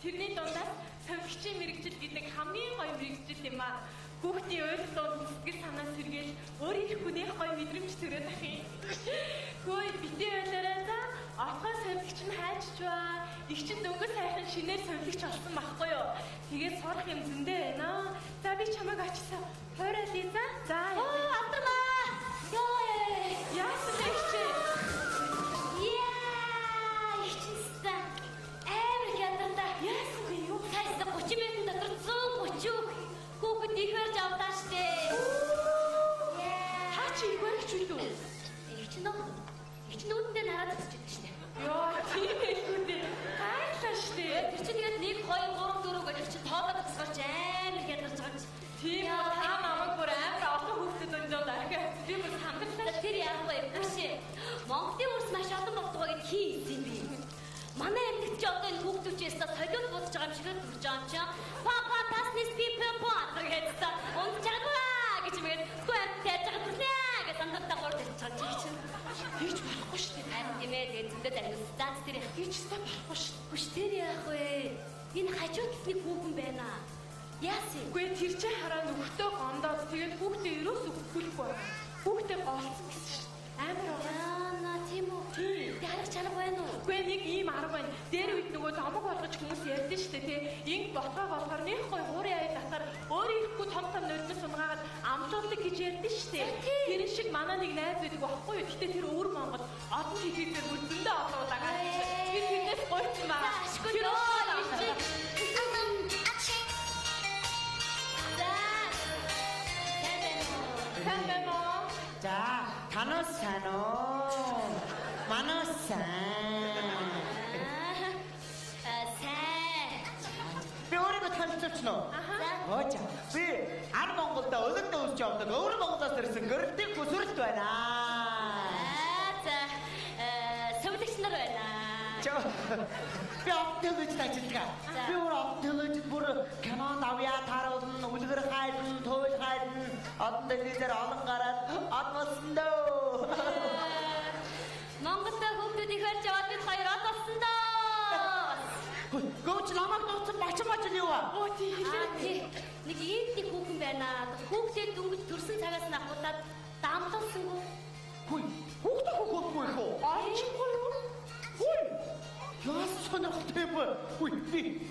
тэрний дундаас совигчийн мэрэгжил гэдэг хамгийн гоё мэрэгжил юм аа. Хүүхдийн ойлголт сэтгэл санаа сэргээл өөрийн хүнийх гоё мэдрэмж төрөөд ах юм. Хөөе битээ ойлороо за отгой совигч нь хайчч ба. Их чин дөнгөж сайхан шинээр совигч болсон байхгүй юу? Тэгээд сурах юм зөндөө байна. За би чамайг очсон. Хоороо дий за. За. Оо авдралаа. Яасан их чи? Их чинстаа. Амар хятадаа. Яасан бэ юу? Хайсаа 30 минут дотор 130 хүүхэд их барьж авдаа штэ. Хаа чи их барьж үү? Их ч нүүдэн дээр хараад үзчихсэн штэ. Йоо, тийм хэлгүүдээ гайхалтай штэ. Тэр чинь тэгээд 1 2 3 4 гэж чи тоолоод тасгарч амар хятадж байгаа ч. Тийм үү, та намайг бүр амар олон хүүхдэд өндөнд архив. Би бүр санагдсан. Тэр яг гоё биш. Монголын улс маш олон болтгоо гэж хийсэн би. Манай амьд чи одоо энэ хүүхдүүчээс солиод бодож байгаа юм шиг төрж байгаа юм чи. Папа тасnis people гэдэг та унцчагаа гэж мэд хөөе тааж байгаа гэж андартаа гоор тавьж байгаа чинь. Хийж болохгүй штэ. Харин тийм ээ тэгээд зөндөө зарим станц тэр Хийчтэй болохгүй штэ. хүч тэр яах вэ? Энэ хажуу талны хүүхэн байна. Яасан? Үгүй тэр чинь хараа нүхтөө гондоод тэгээд хүүхдээ өрөөс өгөхгүй. Хүүхдээ голцсон гэсэн штэ. Амар Яна тийм үү? Ярах чарга байна уу? Үгүй нэг ийм арга байна. Дээр үед нөгөө домог болгож хүмүүс ярьдэн штэ тий. Инг ботгоо болохоор нэг гой хуурын аяд татаар өөрөө ирэхгүй том нөлнөс унгаагаад амлуулдаг гэж ярьдэн штэ. Тэр шиг манай нэг найз байдаг байхгүй юу? Гэтэ тэр өвөр Монгол одон хэлээр бүр зөндөө олуулаагаад тэр тэрнээс гойцсон байгаа. Ашгүй Тэр ёо. 자, 간호사노, 만호사. 뼈리고 탄수치노. 어자, 비, 안 먹었다, 어딘데 웃지 없다, 어느 먹었다, 그랬으면 그럴 구슬도 하나. 서울택신으로 해나. 저, 뼈 뜨거지, 당신가. 뼈 뜨거지, 뭐를, 가만 나와야 다뤄든, 우리가 하든, 더 하든, 어떤 데들 어떤 가란, 어떻습니다. Монголда хүүхдүүд их барьж аваад бид хоёр олсон доо. Гооч намайг нууцсан бачмаач нь юу аа? Оо тий хэлээ. Нэг иймний хүүхэн байна. Хүүхдээ дөнгөж төрсөн цагаас нь ахуудаад дамлуулсангүй. Хүй, хүүхдээ хөөхгүй хөө. Арчгүй юу? Хүй. Яас сонирхолтой юм бэ? Хүй,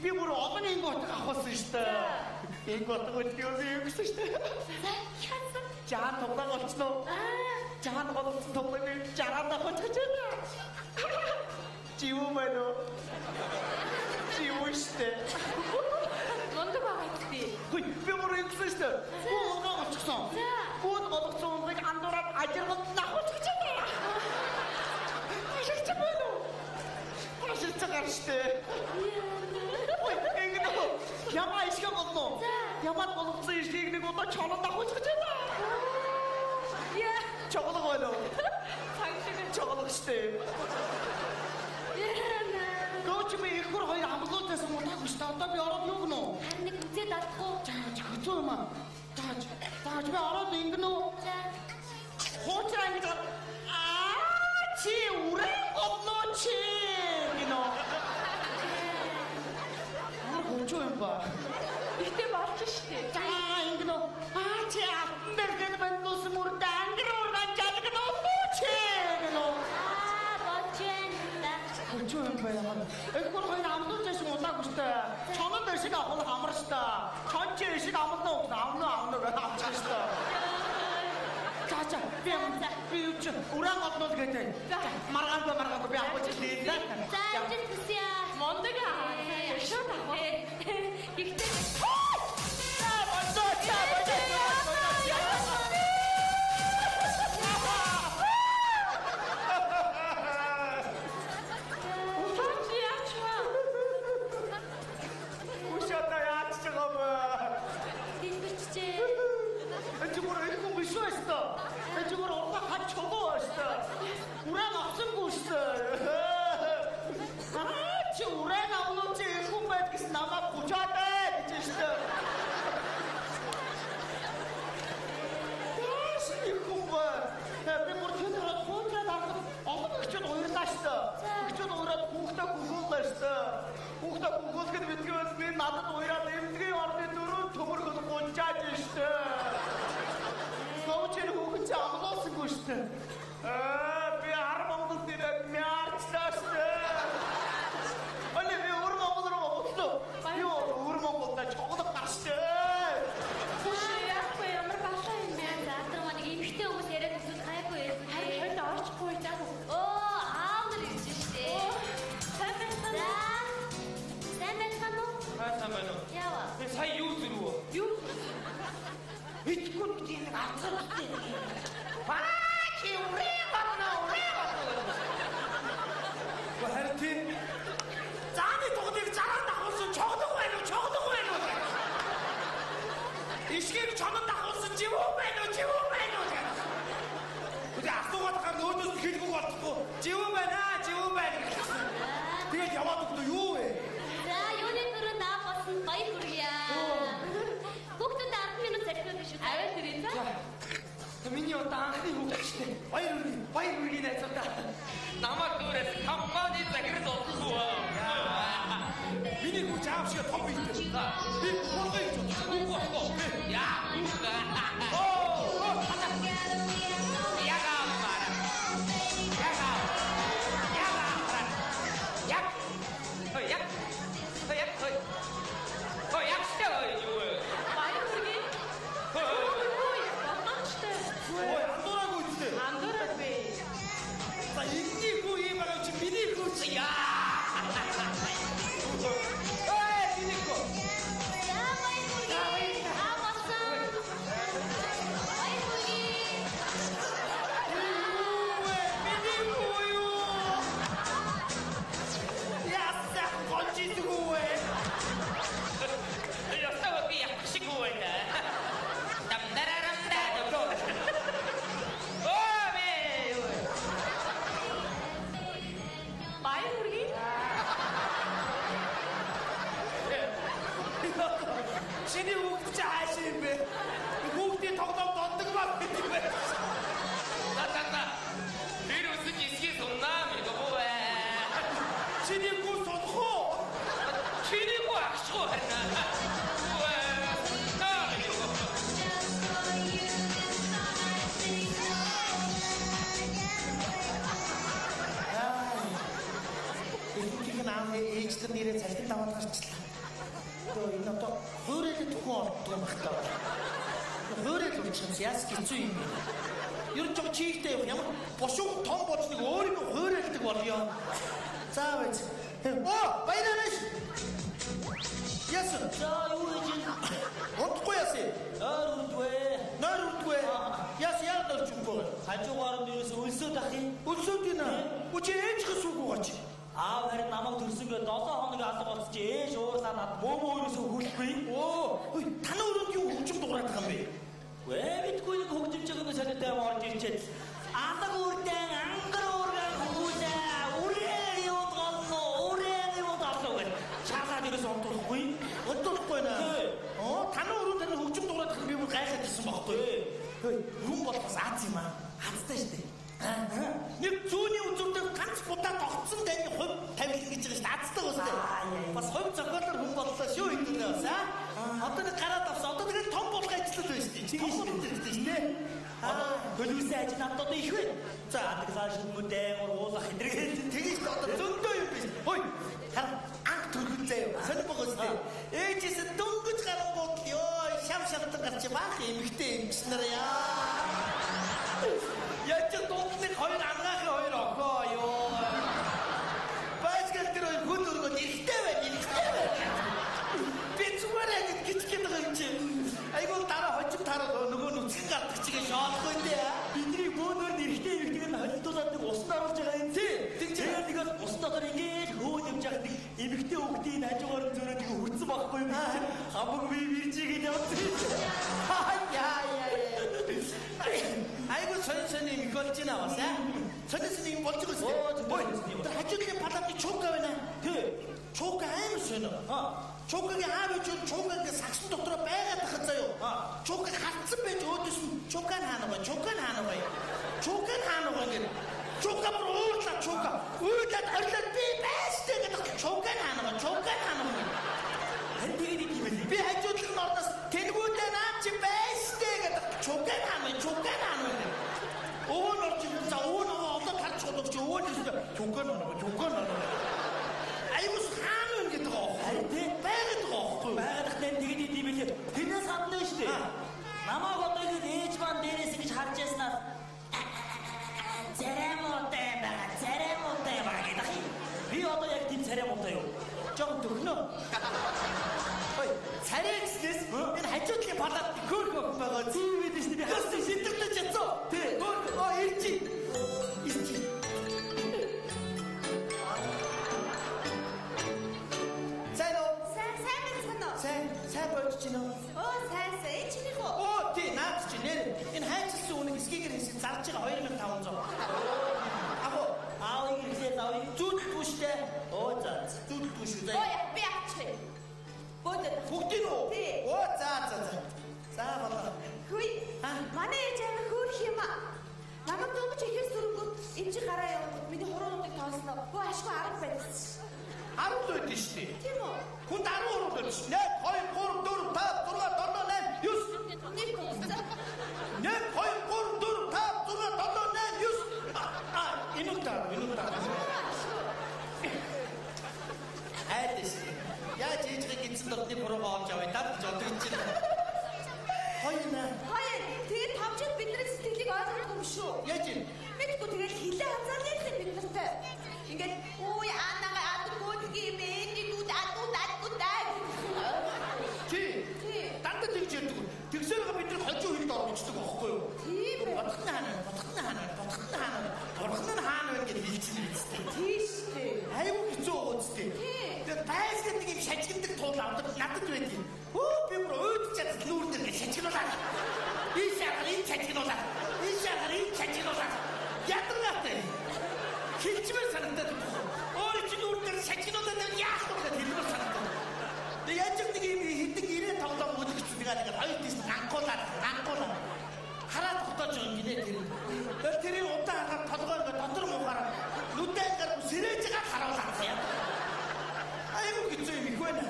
би бүр олон ингот авахсан шүү дээ. Ингот өдгөө би өгсөн шүү дээ. За, яасан? Жаан тоглоом болчихноо. Жаан голцсон тоглоомыг жараандаа хоцгож байна. Жив байна уу? Жив шүү дээ. Мундаг байгаа гэдэг. Хүй, би бүр өгсөн шүү дээ. Гоо очихсон. Гоо голцсон унгыг андуураад ажиргал нахуцгаж байна. Ашигч байна уу? Ашигч байгаа шүү дээ. Ой, ингэнэ. Ямаа ишгэ болно. Ямаа голцсон ишгийг нэг удаа чонод нахуцгаж байна. Яа, 저거는 뭐야? 당신은 저거는 시대. 그거 지금 이걸 거의 아무것도 돼서 못하고 있다. 어차피 알아도 욕노. Харин нэг үзээд авахгүй. 자, 그쪽만. 자, 집에 알아도 인근노. За. 호치라니까. 지 우레 없노치. 이노. 호치는 봐. ихтэй болж штэ. 자, 인근노. 지 아픈데 그는 무슨 모르다. 안 그러고 자기가 너무 치노. 멋진다. 어쩌면 뭐야? 이걸 거의 아무도 제시 못하고 싶다. 저는 될 시가 없고 아무렇다. 전체 시가 아무도 없어. 아무도 아무렇다. 자자, 삐우쭈, 우랑 어떤 게 돼? 자, 말한 거 삐안 보지. За, амжилт хүсье. Мундаг аа. Шууд авах. Гэхдээ 먼저. 우셨다, 야, 진짜 가봐. 뒷부치지. 왼쪽으로 이렇게 무시했어. 왼쪽으로 오빠 같이 적어왔어. 우랑 없은 곳이어. 지 우랑 없는 지 일곱 번 남아 보자대. 진짜. 일곱 번. 우리 뭐 튀어나와 혼자 나가. 어머 그쪽 오히려 다시다. 그쪽 오히려 고기다 구글 다시다. Хүүхдээ бүхэлд битгээс би надад уяраад эмзгийн орны дөрөв төмөргөл гончааж штэ. Сууч хүүхэд чи амлаасангүй штэ. Би 10 Монголд ирээд мяарчлаа штэ. Али би өр Монгол руу очлоо. Юу өр Монголд чоглох гарчтэй. Яахгүй ямар балаа юм бэ? Заатар маань эмхтэй хүмүүс яриад үзвэл гайгүй байсан. Хойд орчихгүй жаа. Оо, аав нар ирж штэ. Сайн байна. Сайн байна уу? Сайн байна уу? Яава. Би сая юу зүрв? Юу? Итгэхгүй нэг тийм нэг арцаатай. Баач үрээ батна. Харин тийм Зааны тогтыг зараад авсан чогдох байна уу? Ишгийг чонод авсан жив үү байна уу? үгүй асуугаад гар нөөдөөс хэлгүй болохгүй. Жив байна. Тэгээд яваад өгдөө юу вэ? За, юуны дөрөв наа болсон баяр хүргье. Хүүхдүүд 10 минут зархиулж шүү. Аваад ирээ за. Миний удаа анхны хүүхдтэй. Баяр үргийн найзуудаа. Намайг дүүрээс компани захирал олсон. Миний хүүч аав шиг том бийтэй. Би болгоё ч удахгүй. Яа. Баяр хүргэе. Ой, батанчтай. Ой, андуураагүй үстэй. Андуураад бэ. За энэний хүү юм байгаа чи миний хүү чи яа. Миний хүү. За, баяр хүргье. Аа, болсон. Баяр хүргье. Миний хүү юу? Яса гончисгүй. Ясаа би яхшиггүй нэ. Дамдарарамда. Баяр хүргэе. Чиний хүүхд чи хааш юм бэ? Хүүхдийн тоглоом дондог баг гэдэг бэ? Та. Тэр үсэг эсгий суннаа мэрэггүй вэ? Чиний хүү сунах уу? Чиний хүү ахшгүй харина. Ихэнх нь аав ээжтэр нэрээ цалин даваад гарчлаа. Энэ одоо хуурайлт хүн ордог юм байна. Хуурайлт учраас яс хэцүү юм. Ер нь жоо чийгтэй ямар бошуу том болж нэг өөрийгөө хуурайлдаг болёо. За байж. Баяраач. Яс. За юу гэж Утгүй яс. Нөрдвэ. Яс яа дөрчгүй. Хажуугаар нь ерөөсөө өлсөд ах юм. Үлсүүд гинэ. Үчи ээж хэсүүг гооч. Аав харин намайг төрсөнгөө 7 хоног алга болчих чи ээж уурлаа над мөмөө ерөөсөө хүлгүй. Таны өрөөнд юу хөгжим дуурайх юм бэ? Битгүй нэг хөгжимч байгаа санаатай орж ирчээд алга үрдэн ангар уурган хөвүүлээ. Үрээ юу толно гэж. Чагаад ерөөсөө Өдөрхгүй нэ. Таны өрөөнд хөгжим дуурайх би бүр гайхаад ирсэн байхгүй. Хүн болохоос Аз юм аа. Азтай штэ. Нэг зүүнний үзүүрээр ганц будаа тогтсон дайны хувь тавилан гэж байгаа шүү дээ. Азтай үстэй. Бас хувь зохиолоор хүн боллоо шүү хэдүүлээ бас аа. Одоо нэг гараад авсан. Одоо тэгээд том болох ажиллаад байна шүү дээ. Том болох гэдэг шүү дээ. төлөвсөн ажил надад их байна. За адагсааш мөдөө уулах хэдэргээд тэгэж одоо зөндөө юм биш. Хой. Анх төргөн заяа. Сонирхол үстэй. Ээжээс дөнгөж гарангууд ёо шам шамтан гарч баах эмхтэй эмч нар яа. Яч дууны хоёр ангаахын хоёр огоо ёо. Бачгал тэр хүн өргөд ихтэй байна. Би зүгээр нэг гिचгээд байгаа юм чи. Айгуу дараа хожим тараа нөгөө нүцгэн гардаг чигээ шоолох үү. бидний бөөнөр нэрхтэй ирдэг нь холилдуулаад нэг усанд оруулж байгаа юм тий. Тэгээд нэг ус дотор ингэж хөөд явж байгаа нэг эмэгтэй хүүхдийн хажуугаар нь зөрөөд ингэ хүрцэн байхгүй юм. Хамаг би виржигээд явсан. Айгуу сонь юм болж байна бас аа. Сонь юм болж байгаа үстэй. Ой, хажуудлын палатны чука байна. Тий. Чука аим сонь. Чукагийн аав ээж нь чукагийн сагсан дотор байгаад тахад заяа. Чука хатсан байж өөдөөс нь чукан хаана бай. Чукан хаана бай гэдэг. Чука уурлаа чука. Уурлаад орлоод би байстай гэдэг чукан хаана. Харин тэгээд ийм л. Би хажуудлын орноос тэнгүүдээ наад чи байстай гэдэг чукан хаана. Өвөн орж ирсэн за өвөн одоо тарч чадах чи өвөн чукан хаана. Айгуус хаана гэдэг гоо. Харин тий байгаад гоо. байгаль тэгээд ийм л. Тэрнээс гадна шүү дээ. Намайг одоо ингэ ээж маань дээрээс ингэж харж яснаар царемуутай байгаа гэдэг юм. Би одоо яг тийм царемуутай юу? Жон төгнөө. Ой, царайгснээс энэ хажуудлын палат хөөх байгаа. Тийм бид шүү дээ. Би Хастай сэтгүүлж чадсан. Тий. Ирчи. Сайн болж чинь үү? Тий, наад чи нэр энэ хайчилсан үнэг эсгийгэр хэсэг зарж байгаа 2500. Аав ирсээ завь. Зүуд бүштэй. Зүуд бүш үү? Бүгдийн үү? Тий. За болоо. Манай ээж амир хөөх юм а. Намайг дөнгөж ихээс дөрөнгөд энэ гараа явуулаад миний хуруунуудыг тоосноо. Хөө ашгүй 10 байсан. 10 л байдсан шүү дээ. Тийм үү? Хүнд 10 байдсан. 1 2 3 4 5 6 Яаж ээжгээ гинцэн дорны буруугаа авч яваа даа гэж бодож чинь. Хоёрна. Тэгээд тавчид бидний сэтгэлийг ойлгохгүй юм шүү. Яаж юм? Мэдгүй тэгээд хилээ хазаалын бид нартай. Ингээд ой анаага адгуудгийн мэдүүд адгуудаа. Чи. Дандаа тэгж ярьдаг. Тэгсээр бид нар хожуу хилд орчихдог байхгүй юу? Тийм ээ. Ботхны хаана гэж хэлсэн юм зү. Тийш дээ. Айгуу хэцүү ууцтэй. Тэгээд байсгад нэг юм шажигддаг туул авдаг надад байдгийг. Би бүр өөдөж чадсан нүүр дээр шажигнуулаа. Энэ шажигнуулаа. Ядаргаатай. Хилчмээр санагдаад. Чи нүүр дээр шажигнуулаад яах вэ гэдэг хэлмээр санагдаад. Тэгээд яаж нэг юм хитэг ирээ тоглоом үлгэрсэн байгаа нэг хоёр тийш ганкуулаа. Хараад тогтоож байгаа гинэ тэр. Тэрийг удаа хараад толгой ингээ дотор муухаараа нүдэн гар сэрэж байгаа харуулах юм. Айгуу хэцүү юм их байна.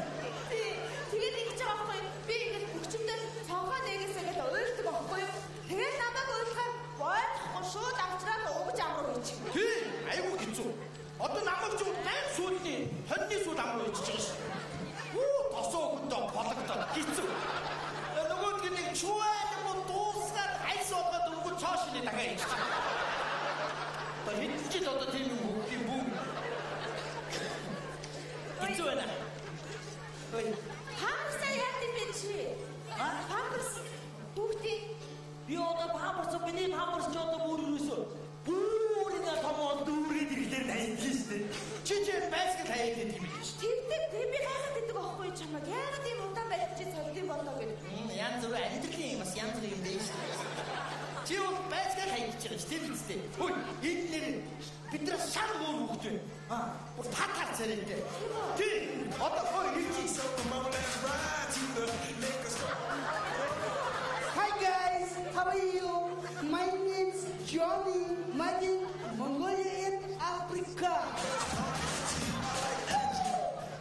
Тэгээд ингэж байгаа байхгүй юу? Би ингэж бүгчмдээ цонхоо нэгээсээ гэж уйлдаг байхгүй юу? Тэгээд намайг уйлахаар бойлохгүй шууд авчраад угж амруу хийчих. Тий, айгуу хэцүү. Одоо намайг ч тань сүүдний хоньны сүүд амруу хийчих байгаа шүү. Тосоо хөндөө бологдоод хэцүү. Нөгөөдг нэг чуан юм дуусгаад айс одоод өнгө цаашны дахиад хийчих. Одоо хэдэн жил одоо тийм юм бүгд. Хэцүү байна. Памперсаа яад юм бэ чи? Памперс бүгдий. Би одоо миний памперс ч одоо бүр юусоо. Бүрийн томоо дүүрээд ирэхлээр найдлаа шүү дээ. Чи байсгал хаяад юм биш. Тэгтээ би гайхаад идэг байхгүй юу чамайг? Яагаад ийм удаан байж чи цолдын болоо гэдэг. Янз бүр амьдралын юм бас янз бүр юм дээ шүү. Чи бол байсгал хаяад байгаа ч тийм үстэй. Хөөе, энэ нэр бид нар шар мөр хөвгт байна. Бүр татар царайтай. Тий. Одоо хөөе ирчих. Hi guys, how are you? My name's Johnny, made in Mongolia and Africa.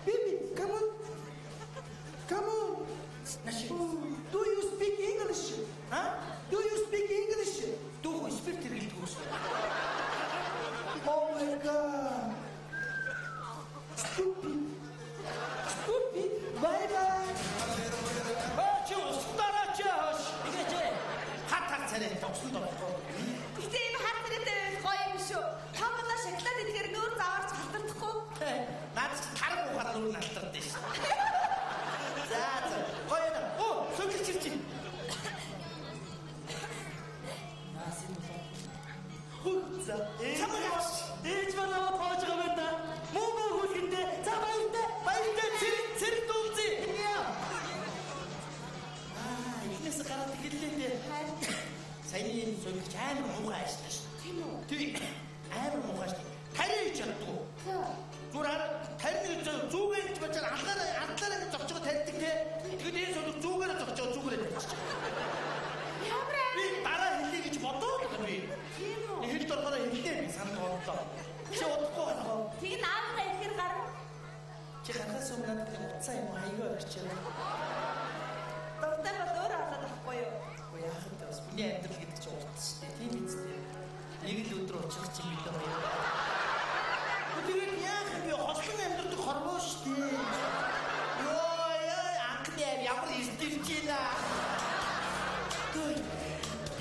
Baby, come on. Do you speak English? Do you speak English? Дуу спирт хэрэглэдэг үү? Oh my God. Stupid. Bye bye. Чи устдараач яаш. Игээч. Хатар царай тогсон доо. Гэтэ энэ хатрэтэй гоё юм шүү. Тамаа шоколад идэхээр нүүр зааварч халтардахгүй. Наад тар буухаар нүр налтардаг шүү. За. Гоё нэ. Сөнгөч чи. За, ээж манаа тоож байгаа байна да. Муу хөлгөндөө за баяртай зэрэг дуулзъя. Эхнээс гараад хэллээ дээ. Саяны сөнгөч амар муухай ажиллаж шүү. Тийм үү? Тий. Амар муухай шүү. Тарих чаддгүй. Зүгээр тарих зүгээд бачаар алдараа зогчоо тарьдаг те. Тэгээд энэ сөнгөч зүгээр зогчоо зүгээр тарьчих. Ямар би дараа хэлье гэж бодоод байгаа би. Тийм үү? Хэлж орохоор эхлээ би санал бодлоо. Чи удахгүй гарах. Тэг наадтай ихэр гарна. Чи гарахаас өмнө надад уцаа юм аягаа өгчээрэй. Дуртай бол өөр аваад авахгүй юу? Оо яах вэ? Миний амьдрал гэдэг чинь утас шүү дээ. Тийм биз дээ. Нэг л өдөр очих чинь бид хоёр. Тэгээд яах вэ? Хослон амьдрах хорвоо шүү дээ. Йоо анхны ямар ирдэрч ийна.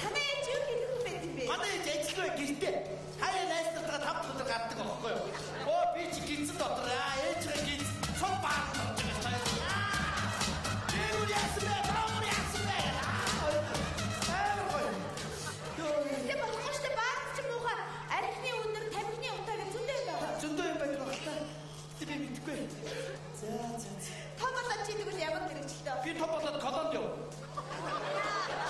Танай ээж юу хийх юм бэ тийм бэ? Манай ээж ажилгүй гэртээ. Хаяа найзтайгаа 5 өдөр гаддаг байхгүй юу? Оо би чи гинцэн дотор ээжгээ гинц цог баах гэж байна. Юу яасан бэ? Таамар яасан бэ? Тэ болохгүй штэ баач ч муухай архины өнөр тамхины утаа гэж зөндөө байгаа. Зөндөө юм байх багтаа. Би мэдгүй. За. Томолоо чи тэгвэл ямар хэрэгчлээ? Би топ болоод колонд яв.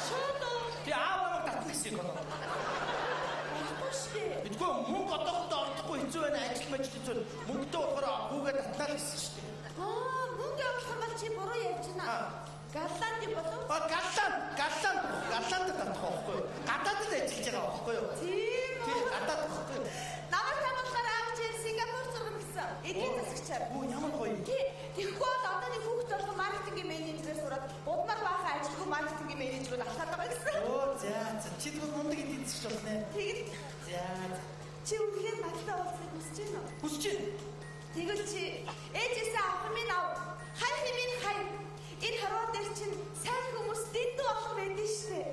Шууд уу? Би ааваар татна гэсэн колонд. Болохгүй штэ. Бидгүй мөнгө одоохондоо ордохгүй хэцүү байна. Ажил мажил хэцүү. Мөнгөтэй болохоор хүүгээ татнаа гэсэн шүү дээ. Мөнгө явуулах юм бол чи буруу ярьж байна. Галланд болов? Галланд татах байхгүй юу? Гадаадд ажиллаж байгаа байхгүй юу? Тийм гадаад байхгүй юу? Намайг тамаглаар авч ир Сингапур зурган гэсэн. Эдийн засагчаар. Оо ямар гоё. Тэгэхгүй бол одоо нэг хүүхд болох маркетингийн менежерээр сураад удмар баахан ажилгүй маркетингийн менежерүүд ахаад байгаа гэсэн. Оо за. Чи тэгвэл мундаг эдийн засагч болно. Тэгэд За. чи үнэхээр надтай уулзах хүсэж байна уу? Хүсэж байна. Тэгвэл чи ээжээсээ авах минь ав. Хай хэмээн хай. Энэ харуу дээр чинь сайн хүмүүс дэндүү олон байдаг шээ.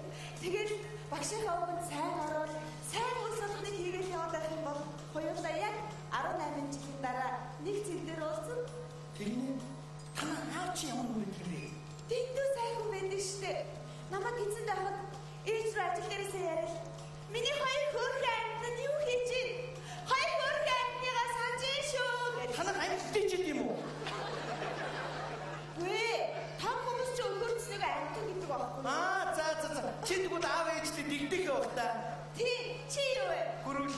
Тэгээд багшийнхаа өмнө сайн ороод сайн үйл болгоныг хийгээл яваад байх юм бол хоёулаа яг 18 жилийн дараа нэг цэг дээр уулзсан. Тэгнэ. Танаа аав чи ямар хүн бэ? Дэндүү сайн хүн байдаг шээ. Намайг эзэн дахад ээж рүү ажил дээрээсээ яриад миний хоёр хөөрхөн амьтад юу хийж ийн? Хоёр хөөрхөн амьтныгаа санаж ийн шүү. Танаа амьдтай ч юм уу? Та хүмүүс ч өхөрцнийг амьтан гэдэг байхгүй юу? За. Чи тэгвэл аав ээжтэй дэгдэх явах та. Тийм, чи юу вэ? Гүрүүл.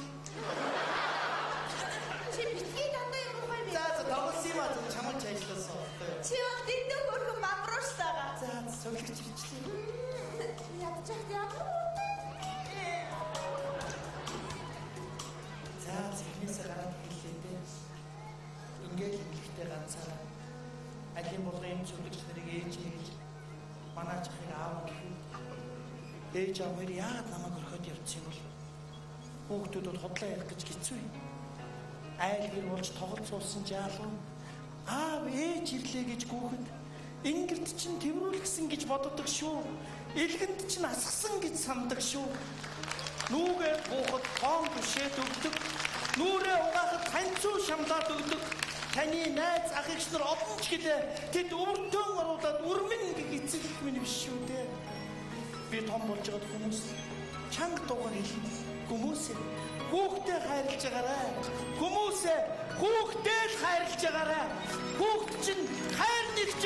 Чи битгий дандаа юм уу бэ? За тоглосон юм аа чамд ажилласан. Чи бол дэндүү хөрхөн мамруулж байгаа. За цогцолж ирчихлээ. Ядчих ямар? За зэрнээсээ гараад хэллээ дээ. Ингээд хэлэхдээ ганцаараа алин болгоом зүгч нарыг ээж манаач ахыг аав гэхүү. Ээж аав хоёр яагаад намайг орхиод явчихсан бол хүүхдүүдэд хотлоо ярих гэж хэцүү юм. Айл гэр болж тоглож суулсан жаалуу аав ээж ирлээ гэж гүөхэд ингэрт чинь тэмрүүлгсэн гэж боддог шүү. Илгэнд чинь асгсан гэж сандаг шүү. Нүгээ буухад тоон түшээд өгдөг. Нүрээ угаахад таньцуу шамдаад өгдөг. Таны найз ах эгч нар олон ч гэлээ тэд өвөртөн оруулаад үрмэн гэх эцэг минь биш шүү дээ. Би том болж байгаа хүмүүс чанга дуугаар хэлнэ. Хүмүүсээ хүүхдээ хайрлаж байгаарай. Хүмүүсээ хүүхдээ л хайрлаж байгаарай. Хүүхд чинь хайр нэгт